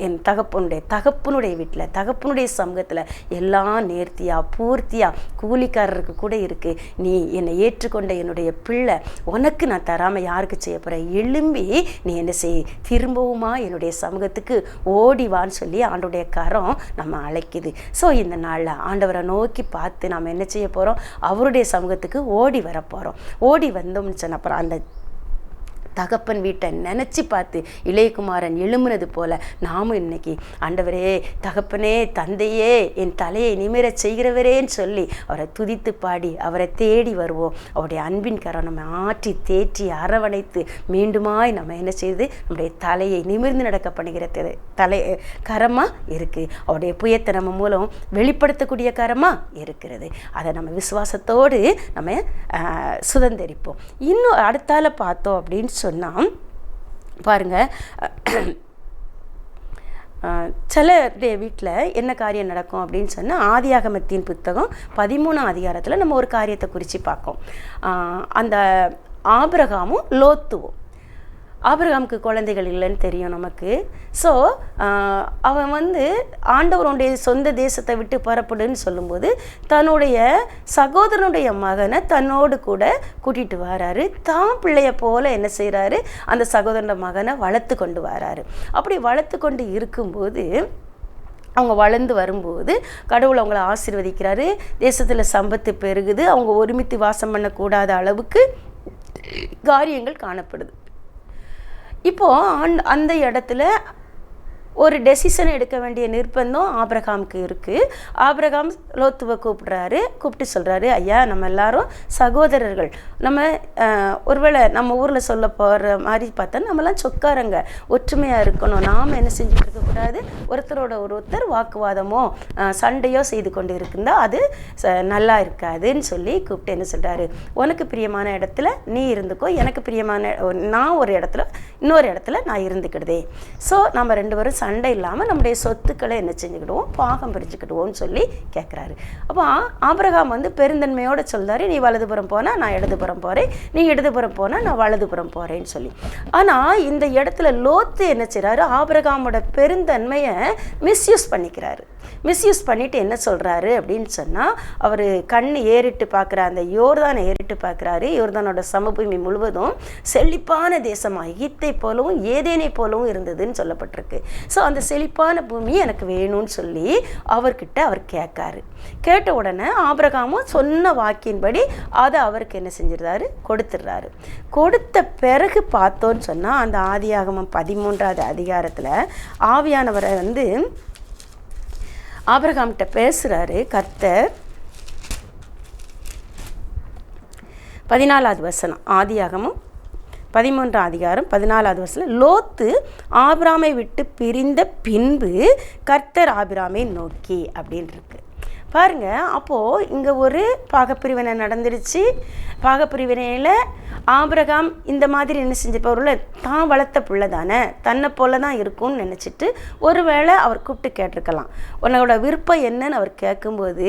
என் தகப்பனுடைய வீட்டில் தகப்பனுடைய சமூகத்தில் எல்லாம் நேர்த்தியாக பூர்த்தியாக கூலிக்காரருக்கு கூட இருக்குது. நீ என்னை ஏற்றுக்கொண்ட என்னுடைய பிள்ளை உனக்கு நான் தராமல் யாருக்கு செய்ய போகிறேன், எழும்பி நீ என்ன செய், திரும்பவுமா என்னுடைய சமூகத்துக்கு ஓடிவான்னு சொல்லி ஆண்டவருடைய கரம் நம்ம அழைக்குது. ஸோ இந்த நாளில் ஆண்டவரை நோக்கி பார்த்து நாம் என்ன செய்ய போகிறோம், அவருடைய சமூகத்துக்கு ஓடி வர போகிறோம். ஓடி வந்தோம்னு சொன்ன அப்புறம் அந்த தகப்பன் வீட்டை நினச்சி பார்த்து இளையகுமாரன் எழும்புனது போல நாமும் இன்னைக்கு ஆண்டவரே, தகப்பனே, தந்தையே, என் தலையை நிமிர செய்கிறவரேன்னு சொல்லி அவரை துதித்து பாடி அவரை தேடி வருவோம். அவருடைய அன்பின் கரம் நம்ம ஆற்றி தேற்றி அரவணைத்து மீண்டுமாய் நம்ம என்ன செய்து நம்முடைய தலையை நிமிர்ந்து நடக்க பண்ணுகிற கரமாக இருக்குது. அவருடைய புயத்தை நம்ம மூலம் வெளிப்படுத்தக்கூடிய கரமாக இருக்கிறது. அதை நம்ம விசுவாசத்தோடு நம்ம சுதந்திரிப்போம். இன்னும் அடுத்தால பார்த்தோம் அப்படின்னு சொன்னால் பாருங்க, சிலருடைய வீட்டில் என்ன காரியம் நடக்கும் அப்படின்னு சொன்னால், ஆதியாகமத்தின் புத்தகம் 13ஆம் அதிகாரத்தில் நம்ம ஒரு காரியத்தை குறித்து பார்க்கோம். அந்த ஆபிரகாமும் லோத்துவும், ஆபிரகாமுக்கு குழந்தைகள் இல்லைன்னு தெரியும் நமக்கு. ஸோ அவன் ஆண்டவருடைய சொந்த தேசத்தை விட்டு புறப்படுன்னு சொல்லும்போது தன்னுடைய சகோதரனுடைய மகனை தன்னோடு கூட கூட்டிகிட்டு வராரு. தான் பிள்ளைய போல என்ன செய்கிறாரு, அந்த சகோதரனுடைய மகனை வளர்த்து கொண்டு வராரு. அப்படி வளர்த்து கொண்டு இருக்கும்போது அவங்க வளர்ந்து வரும்போது கடவுள் அவங்கள ஆசீர்வதிக்கிறாரு. தேசத்தில் சம்பத்து பெருகுது. அவங்க ஒருமித்து வாசம் பண்ணக்கூடாத அளவுக்கு காரியங்கள் காணப்படுது. இப்போது அந்த இடத்துல ஒரு டெசிஷன் எடுக்க வேண்டிய நிர்பந்தம் ஆபிரகாமுக்கு இருக்குது. ஆபிரகாம் லோத்துவை கூப்பிட்டு சொல்கிறாரு, ஐயா, நம்ம எல்லாரும் சகோதரர்கள். நம்ம ஒருவேளை நம்ம ஊரில் சொல்ல போகிற மாதிரி பார்த்தா நம்மலாம் சொக்காரங்க, ஒற்றுமையாக இருக்கணும். நாம் என்ன செஞ்சுட்டு இருக்கக்கூடாது, ஒருத்தரோட ஒருத்தர் வாக்குவாதமோ சண்டையோ செய்து கொண்டு இருக்குந்தா அது நல்லா இருக்காதுன்னு சொல்லி கூப்பிட்டு என்ன சொல்கிறாரு, உனக்கு பிரியமான இடத்துல நீ இருந்துக்கோ, எனக்கு பிரியமான நான் ஒரு இடத்துல இன்னொரு இடத்துல நான் இருந்துக்கிடுதே. ஸோ நம்ம ரெண்டு பேரும் சண்டை இல்லாமல் நம்முடைய சொத்துக்களை என்ன செஞ்சுக்கிடுவோம், பாகம் பிரிச்சுக்கிடுவோம்னு சொல்லி கேட்குறாரு. அப்போ ஆபிரகாம் பெருந்தன்மையோடு சொல்கிறாரு, நீ வலதுபுறம் போனால் நான் இடதுபுறம் போகிறேன், நீ இடதுபுறம் போனால் நான் வலதுபுறம் போகிறேன்னு சொல்லி. ஆனால் இந்த இடத்துல லோத்து என்ன செய்கிறாரு, ஆபிரகாமோட பெருந்தன்மையை மிஸ்யூஸ் பண்ணிட்டு என்ன சொல்கிறாரு அப்படின்னு சொன்னால், அவர் கண் ஏறிட்டு பார்க்குற அந்த யோர்தானை ஏறிட்டு பார்க்குறாரு. யோர்தானோட சமபூமி முழுவதும் செழிப்பான தேசமாக எகிப்தை போலவும் ஏதேனை போலவும் இருந்ததுன்னு சொல்லப்பட்டிருக்கு. ஸோ அந்த செழிப்பான பூமி எனக்கு வேணும்னு சொல்லி அவர்கிட்ட அவர் கேட்ட உடனே ஆபிரகாமும் சொன்ன வாக்கின்படி அதை அவருக்கு என்ன செஞ்சிருந்தாரு, கொடுத்துட்றாரு. கொடுத்த பிறகு பார்த்தோன்னு சொன்னால், அந்த ஆதியாகமம் 13ஆவது அதிகாரத்தில் ஆவியானவரை ஆபிரகாம்கிட்ட பேசுகிறாரு கர்த்தர். 14ஆவது வசனம், ஆதியாகமம் 13ஆம் அதிகாரம் 14ஆவது வசனம், லோத்து ஆபிராமை விட்டு பிரிந்த பின்பு கர்த்தர் ஆபிராமை நோக்கி அப்படின்னு இருக்கு. பாருங்க. அப்போது இங்கே ஒரு பாகப்பிரிவினை நடந்துருச்சு. பாகப்பிரிவினையில் ஆபிரகாம் இந்த மாதிரி என்ன செஞ்சிருப்பாருல, தான் வளர்த்த பிள்ளை தானே, தன்னை போல தான் இருக்கும்னு நினச்சிட்டு ஒருவேளை அவர் கூப்பிட்டு கேட்டிருக்கலாம். உன்னோட விருப்பம் என்னன்னு அவர் கேட்கும்போது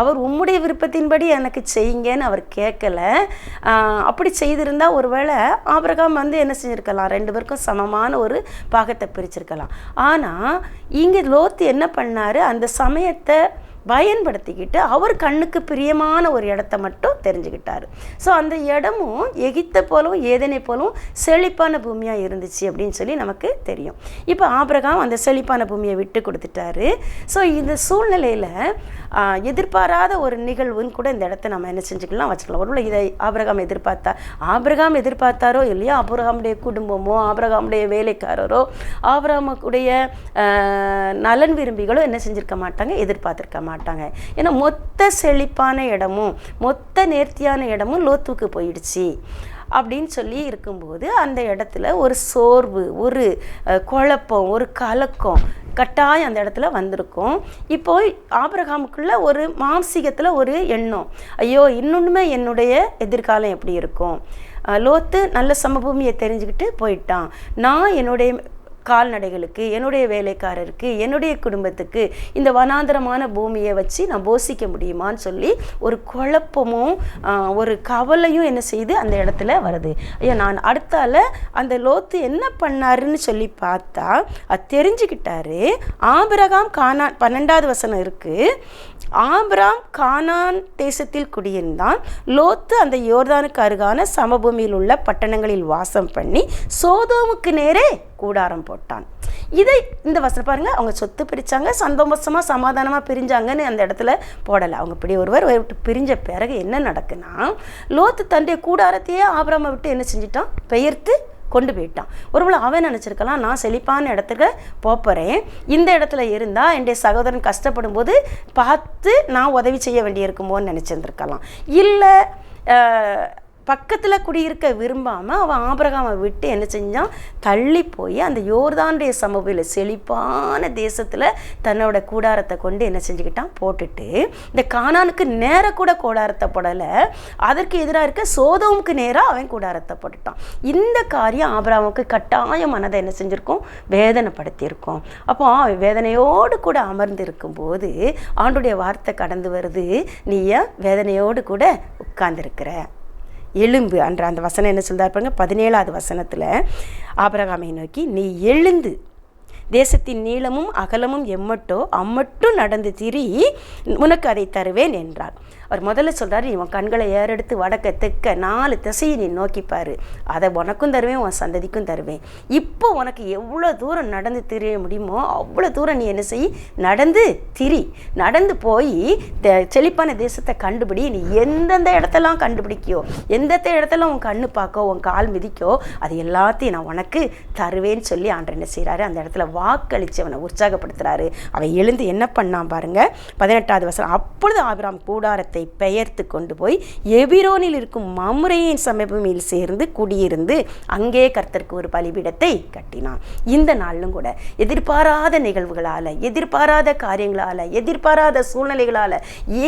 அவர் உம்முடைய விருப்பத்தின்படி எனக்கு செய்யுங்கன்னு அவர் கேட்கல. அப்படி செய்திருந்தால் ஒருவேளை ஆபிரகாம் வந்து என்ன செஞ்சுருக்கலாம், 2 பேருக்கும் சமமான ஒரு பாகத்தை பிரிச்சிருக்கலாம். ஆனால் இங்கே லோத்து என்ன பண்ணார், அந்த சமயத்தை பயன்படுத்திக்கிட்டு அவர் கண்ணுக்கு பிரியமான ஒரு இடத்த மட்டும் தெரிஞ்சுக்கிட்டார். ஸோ அந்த இடமும் எகிப்தை போலவும் ஏதேனை போலவும் செழிப்பான பூமியாக இருந்துச்சு அப்படின்னு சொல்லி நமக்கு தெரியும். இப்போ ஆபிரகாம் அந்த செழிப்பான பூமியை விட்டு கொடுத்துட்டாரு. ஸோ இந்த சூழ்நிலையில் எதிர்பாராத ஒரு நிகழ்வுன்னு கூட இந்த இடத்த நம்ம என்ன செஞ்சுக்கலாம், வச்சுக்கலாம். ஒருவேளை இதை ஆபிரகாம் எதிர்பார்த்தாரோ இல்லையா, ஆபிரகாமுடைய குடும்பமோ ஆபிரகாமுடைய வேலைக்காரரோ ஆபிரகாமுடைய நலன் விரும்பிகளோ என்ன செஞ்சிருக்க மாட்டாங்க, எதிர்பார்த்திருக்க மாட்டாங்க. ஏன்னா மொத்த செழிப்பான இடமும் மொத்த நேர்த்தியான இடமும் லோத்துக்கு போயிடுச்சு அப்படின்னு சொல்லி இருக்கும்போது அந்த இடத்துல ஒரு சோர்வு, ஒரு குழப்பம், ஒரு கலக்கம் கட்டாயம் அந்த இடத்துல வந்திருக்கும். இப்போ ஆபிரகாமுக்குள்ள ஒரு மாம்சீகத்தில் ஒரு எண்ணம், ஐயோ இன்னொன்றுமே என்னுடைய எதிர்காலம் எப்படி இருக்கும், லோத்து நல்ல சமபூமியை தெரிஞ்சுக்கிட்டு போயிட்டான், நான் என்னுடைய கால்நடைகளுக்கு, என்னுடைய வேலைக்காரருக்கு, என்னுடைய குடும்பத்துக்கு இந்த வனாந்தரமான பூமியை வச்சு நான் போஷிக்க முடியுமான்னு சொல்லி ஒரு குழப்பமும் ஒரு கவலையும் என்ன செய்து அந்த இடத்துல வருது. ஐயா நான் அடுத்தால அந்த லோத்து என்ன பண்ணாருன்னு சொல்லி பார்த்தா அது தெரிஞ்சுக்கிட்டாரு. ஆபிரகாம் கானான் 12வது வசனம் இருக்குது. ஆபிராம் கானான் தேசத்தில் குடியிருந்தான். லோத்து அந்த யோர்தானுக்கு அருகான சமபூமியில் உள்ள பட்டணங்களில் வாசம் பண்ணி சோதோமுக்கு நேரே கூடாரம் போட்டான். இதை இந்த வசனம் பாருங்க, அவங்க சொத்து பிரித்தாங்க, சந்தோஷமாக சமாதானமாக பிரிஞ்சாங்கன்னு அந்த இடத்துல போடலை. அவங்க இப்படி ஒருவர் விட்டு பிரிஞ்ச பிறகு என்ன நடக்குன்னா, லோத்து தன்னுடைய கூடாரத்தையே ஆபிரகாமை விட்டு என்ன செஞ்சிட்டான், பெயர்த்து கொண்டு போயிட்டான். ஒருவேளை அவன் நினச்சிருக்கலாம், நான் செழிப்பான இடத்துக்கு போகிறேன், இந்த இடத்துல இருந்தால் என்னுடைய சகோதரன் கஷ்டப்படும் போது பார்த்து நான் உதவி செய்ய வேண்டியிருக்குமோன்னு நினச்சிருந்துருக்கலாம். இல்லை பக்கத்தில் குடியிருக்க விரும்பாமல் அவன் ஆபிரகாமை விட்டு என்ன செஞ்சான், தள்ளி போய் அந்த யோர்தானுடைய சமபூமியில் செழிப்பான தேசத்தில் தன்னோட கூடாரத்தை கொண்டு என்ன செஞ்சுக்கிட்டான், போட்டுட்டு இந்த கானானுக்கு நேராக கூட கூடாரத்தை போடலை, அதற்கு எதிராக இருக்க சோதோமுக்கு நேராக அவன் கூடாரத்தை போட்டுட்டான். இந்த காரியம் ஆபிரகாமுக்கு கட்டாயம் மனதை என்ன செஞ்சுருக்கும், வேதனைப்படுத்தியிருக்கும். அப்போ வேதனையோடு கூட அமர்ந்து இருக்கும்போது ஆண்டுடைய வார்த்தை கடந்து வருது, நீ வேதனையோடு கூட உட்கார்ந்துருக்கிற, எழும்பு என்ற அந்த வசனம் என்ன சொல்றாரு பாருங்க, 17வது வசனத்தில் ஆபிரகாமை நோக்கி நீ எழுந்து தேசத்தின் நீளமும் அகலமும் எம்மட்டோ அம்மட்டும் நடந்து திரி, உனக்கு அதை தருவேன் என்றார். அவர் முதல்ல சொல்கிறார், இவன் கண்களை ஏறெடுத்து வடக்க தெற்க 4 திசையை நீ நோக்கிப்பார், அதை உனக்கும் தருவேன் உன் சந்ததிக்கும் தருவேன். இப்போ உனக்கு எவ்வளோ தூரம் நடந்து திரிய முடியுமோ அவ்வளோ தூரம் நீ என்ன செய், நடந்து திரி, நடந்து போய் செழிப்பான தேசத்தை கண்டுபிடி. நீ எந்தெந்த இடத்தெல்லாம் கண்டுபிடிக்கியோ, எந்தெந்த இடத்துல உன் கண்ணு பார்க்கோ, உன் கால் மிதிக்கோ, அது எல்லாத்தையும் நான் உனக்கு தருவேன்னு சொல்லி ஆண்டவர் என்ன செய்கிறாரு, அந்த இடத்துல வாக்களித்து அவனை உற்சாகப்படுத்துகிறாரு. அவன் எழுந்து என்ன பண்ணான் பாருங்க, 18வது வசனம். அப்பொழுது ஆபிரகாம் கூடாரத்தை பெயர்த்து கொண்டு போய் எபிரோனில் இருக்கும் மம்ரேயின் சமபூமியில் சேர்ந்து குடியிருந்து அங்கே கர்த்தருக்கு ஒரு பலிபீடத்தை கட்டினான். இந்த நாளிலும் கூட எதிர்பாராத நிகழ்வுகளால், எதிர்பாராத காரியங்களால், எதிர்பாராத சூழ்நிலைகளால்,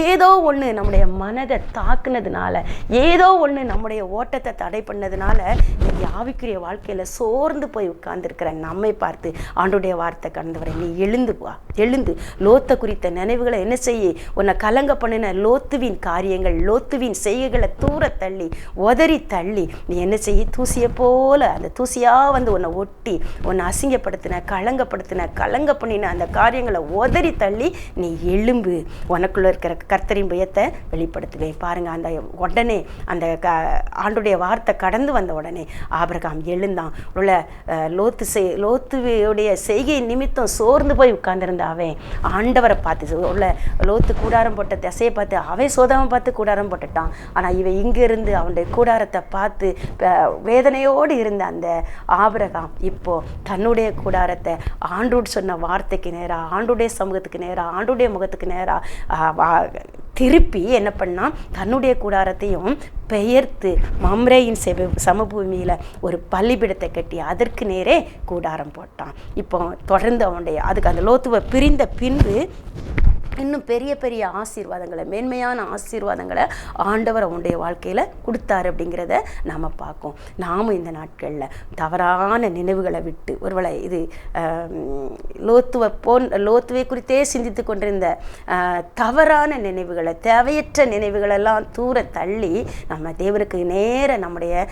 ஏதோ ஒன்று நம்முடைய மனதை தாக்குனதுனால, ஏதோ ஒன்று நம்முடைய ஓட்டத்தை தடை பண்ணதுனால ஆவிக்குரிய வாழ்க்கையில் சோர்ந்து போய் உட்கார்ந்துருக்கிற நம்மை பார்த்து ஆண்டுடைய வார்த்தை கடந்தவரை நீ எழுந்து வா, எழுந்து லோத்தை குறித்த நினைவுகளை என்ன செய்ய, உன்னை கலங்க பண்ணின லோத்துவின் காரியங்கள், லோத்துவின் செய்கைகளை தூர தள்ளி உதறி தள்ளி நீ என்ன செய்ய, தூசியை போல அந்த தூசியாக வந்து உன்னை ஒட்டி உன்னை அசிங்கப்படுத்தின, கலங்க பண்ணின அந்த காரியங்களை உதறி தள்ளி நீ எழும்பு, உனக்குள்ள இருக்கிற கர்த்தரின் பயத்தை வெளிப்படுத்துவேன். பாருங்க, அந்த உடனே அந்த ஆண்டுடைய வார்த்தை கடந்து வந்த உடனே ஆபிரகாம் எழுந்தான். உள்ள லோத்துடைய செய்கை நிமித்தம் சோர்ந்து போய் உட்கார்ந்துருந்த அவன் ஆண்டவரை பார்த்து, உள்ள லோத்து கூடாரம் போட்ட திசையை பார்த்து அவன் சோதனை பார்த்து கூடாரம் போட்டுட்டான். ஆனால் இவன் இங்கிருந்து அவனுடைய கூடாரத்தை பார்த்து வேதனையோடு இருந்த அந்த ஆபிரகாம் இப்போ தன்னுடைய கூடாரத்தை ஆண்டோடு சொன்ன வார்த்தைக்கு நேராக, ஆண்டுடைய சமூகத்துக்கு நேராக, ஆண்டுடைய முகத்துக்கு நேராக திருப்பி என்ன பண்ணான், தன்னுடைய கூடாரத்தையும் பெயர்த்து மம்ரேயின் சமபூமியில் ஒரு பலிபீடத்தை கட்டி அதற்கு நேரே கூடாரம் போட்டான். இப்போ தொடர்ந்து அவனுடைய அதுக்கு அந்த லோத்துவை பிரிந்த பின்பு இன்னும் பெரிய பெரிய ஆசீர்வாதங்களை, மேன்மையான ஆசீர்வாதங்களை ஆண்டவர் அவனுடைய வாழ்க்கையில் கொடுத்தாரு அப்படிங்கிறத நாம் பார்க்கோம். நாமும் இந்த நாட்களில் தவறான நினைவுகளை விட்டு, ஒருவேளை இது லோத்துவை குறித்தே சிந்தித்து கொண்டிருந்த தவறான நினைவுகளை, தேவையற்ற நினைவுகளெல்லாம் தூர தள்ளி நம்ம தேவனுக்கு நேர நம்முடைய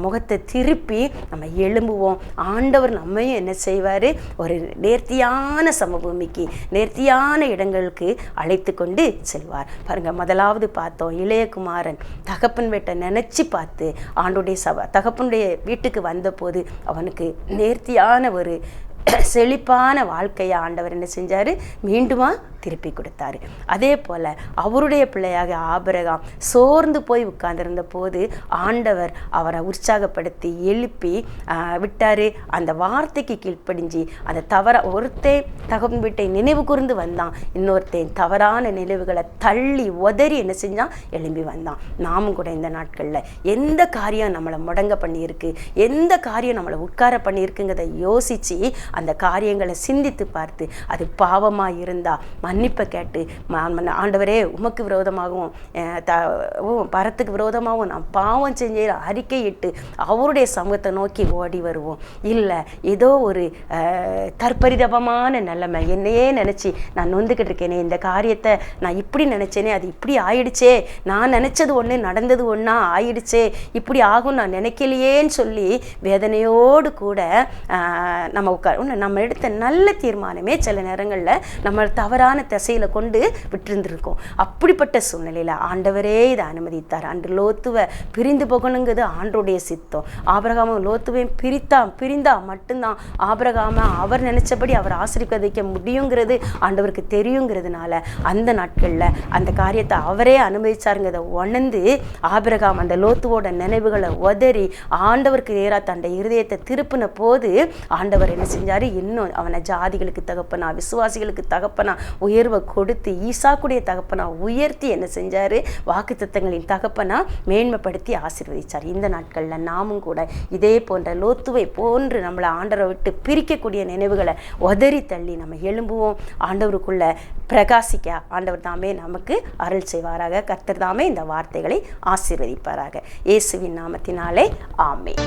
முகத்தை திருப்பி நம்ம எழும்புவோம். ஆண்டவர் நம்மையும் என்ன செய்வார், ஒரு நேர்த்தியான சமபூமிக்கு, நேர்த்தியான இடங்களுக்கு அழைத்து கொண்டு செல்வார். பாருங்க, முதலாவது பார்த்தோம், இளையகுமாரன் தகப்பன் வீட்டை நினைச்சு பார்த்து ஆண்டுடைய தகப்பனுடைய வீட்டுக்கு வந்தபோது அவனுக்கு நேர்த்தியான ஒரு செழிப்பான வாழ்க்கையை ஆண்டவர் என்ன செஞ்சார், மீண்டுமா திருப்பி கொடுத்தாரு. அதே போல் அவருடைய பிள்ளையாக ஆபிரகாம் சோர்ந்து போய் உட்கார்ந்திருந்த போது ஆண்டவர் அவரை உற்சாகப்படுத்தி எழுப்பி விட்டார். அந்த வார்த்தைக்கு கீழ்ப்படிஞ்சு அந்த ஒருத்தன் தகவன் வீட்டை நினைவு கூர்ந்து வந்தான், இன்னொருத்தன் தவறான நினைவுகளை தள்ளி உதறி என்ன செஞ்சான், எழும்பி வந்தான். நாமும் கூட இந்த நாட்களில் எந்த காரியம் நம்மளை முடங்க பண்ணியிருக்கு, எந்த காரியம் நம்மளை உட்கார பண்ணியிருக்குங்கிறத யோசித்து அந்த காரியங்களை சிந்தித்து பார்த்து அது பாவமாக இருந்தால் மன்னிப்பை கேட்டு, ஆண்டவரே உமக்கு விரோதமாகவும் பரத்துக்கு விரோதமாகவும் நான் பாவம் செஞ்ச அறிக்கையிட்டு அவருடைய சமூகத்தை நோக்கி ஓடி வருவோம். இல்லை ஏதோ ஒரு தற்பரிதபமான நிலைமை, என்னையே நினச்சி நான் நொந்துக்கிட்டு இருக்கேனே, இந்த காரியத்தை நான் இப்படி நினச்சேனே, அது இப்படி ஆயிடுச்சே, நான் நினச்சது ஒன்று நடந்தது ஒன்றா ஆயிடுச்சே, இப்படி ஆகும் நான் நினைக்கலையேன்னு சொல்லி வேதனையோடு கூட நம்ம எடுத்த நல்ல தீர்மானமே சில நேரங்களில் நம்ம தவறான திசையில் கொண்டு விட்டுருந்துருக்கோம். அப்படிப்பட்ட சூழ்நிலையில் ஆண்டவரே இதை அனுமதித்தார். அன்று லோத்துவை பிரிந்து போகணுங்கிறது ஆண்டோடைய சித்தம். ஆபிரகாமும் லோத்துவையும் பிரிந்தா மட்டும்தான் ஆபிரகாமை அவர் நினைச்சபடி அவர் ஆசீர்வதிக்க முடியுங்கிறது ஆண்டவருக்கு தெரியுங்கிறதுனால அந்த நாட்களில் அந்த காரியத்தை அவரே அனுமதிச்சாருங்கிறத உணர்ந்து ஆபிரகாம் அந்த லோத்துவோட நினைவுகளை உதறி ஆண்டவருக்கு நேராக தன்னுடைய இருதயத்தை திருப்பின போது ஆண்டவர் என்ன செஞ்சார், இன்னும் அவனை ஜாதிகளுக்கு தகப்பனா, விசுவாசிகளுக்கு தகப்பனா உயர்வை கொடுத்து, ஈசாக்குடைய தகப்பனா உயர்த்தி என்ன செஞ்சார், வாக்குத்தத்தங்களின் தகப்பனா மேன்மைப்படுத்தி ஆசீர்வதிச்சார். இந்த நாட்களில் நாமும் கூட இதே போன்ற லோத்துவை போன்று நம்மளை ஆண்டவரை விட்டு பிரிக்கக்கூடிய நினைவுகளை உதறி தள்ளி நம்ம எழும்புவோம். ஆண்டவருக்குள்ள பிரகாசிக்க ஆண்டவர் தாமே நமக்கு அருள் செய்வாராக. கர்த்தர் தாமே இந்த வார்த்தைகளை ஆசீர்வதிப்பாராக. இயேசுவின் நாமத்தினாலே ஆமென்.